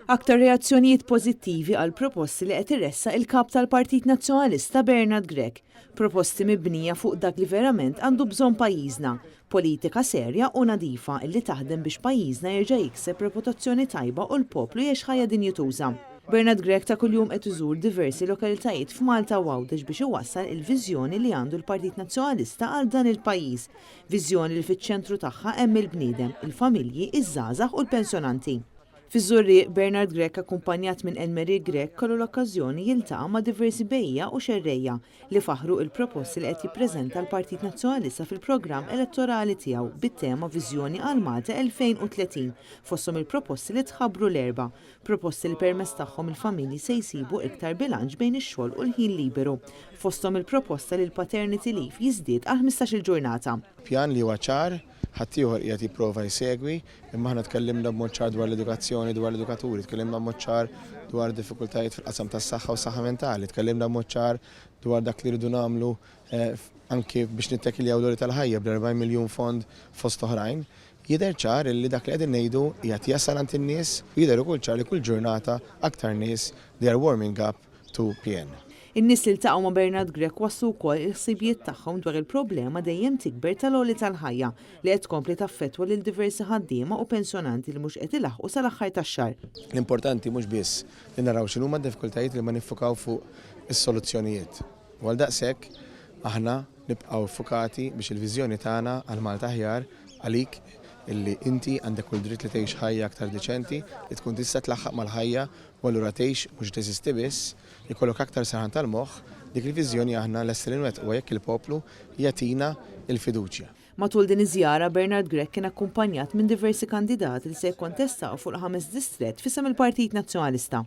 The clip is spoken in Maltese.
Aktar reazzjonijiet pożittivi għal proposti li qed irressa il-kap tal-Partit Nazzjonalista Bernard Grech, proposti mibnija fuq dak li verament għandu bżonn pajjiżna, politika serja u nadifa li taħdem biex pajjiżna jerġa' jikseb reputazzjoni tajba u l-poplu jgħix ħajja dinjutuża. Bernard Grech ta' kuljum qed iżur diversi lokalitajiet f'Malta u Għawdex biex iwassal il-viżjoni li għandu l-Partit Nazzjonalista għal dan il-pajjiż, viżjoni li fiċ-ċentru tagħha hemm il-bniedem, il-familji, iż-żgħażagħ u l-pensjonanti. Fiż-żurriq Bernard Grech akkumpanjat minn Elmeri Grech kollu l-okkażjoni jiltaqa' ma' diversi bejja u xerrejja li faħru il-proposti li qed jippreżenta l-Partit Nazzjonalista fil-programm elettorali tiegħu bit-tema Viżjoni għal Malta 2030 fosthom il-proposti li tħabbru l-erba', proposti li permezz tagħhom il-familji se jsibu iktar bilanċ bejn ix-xogħol u l-ħin liberu. Fosthom il-proposta li l-paternity leave jiżdied għal 15-il ġurnata. Pjan li huwa ċar, ħaddieħor qiegħed jipprova jsegwi, imma aħna tkellimna b'mod ċar dwar l-edukazzjoni, dwar l-edukaturi, tkellimna b'mod ċar dwar diffikultajiet fil-qasam tas-saħħa u saħħa mentali, tkellimna b'mod ċar dwar dak li rridu nagħmlu anke biex nittekiljaw dwar tal-ħajja bl-40 miljun fond fost oħrajn. Jidher ċar li dak li qegħdin ngħidu qiegħed jasal għand in-nies u jidher ukoll ċar li kull ġurnata aktar nies they are warming up to PN. In-nies li ltaqgħu ma' Bernard Grech wasslu wkoll il-ħsibijiet tagħhom dwar il-problema dejjem tikber tal-għoli tal-ħajja li qed tkompli taffettwa lil diversi ħaddiema u pensjonanti li mhux qed ilaħqu sal-aħħar tax-xahar. L-importanti mhux biss li naraw x'inhuma d-diffikultajiet li ma niffukaw fuq is-soluzzjonijiet. U għal daqshekk aħna nibqgħu ffukati biex il-viżjoni tagħna għal Malta aħjar għalik illi inti għandek kull dritt li tgħix ħajja aktar deċenti, li tkun tista' tlaħħaq mal-ħajja u allura tgħix mhux teżisti biss, jkollok aktar serħan tal-moħħ, dik il-viżjoni aħna lesti li nwettqu jekk il-poplu jagħtina l-fiduċja. Matul din iż-żjara Bernard Grech kien akkumpanjat minn diversi kandidati li se jkontestaw fuq 5 distret f'isem il-Partit Nazzjonalista.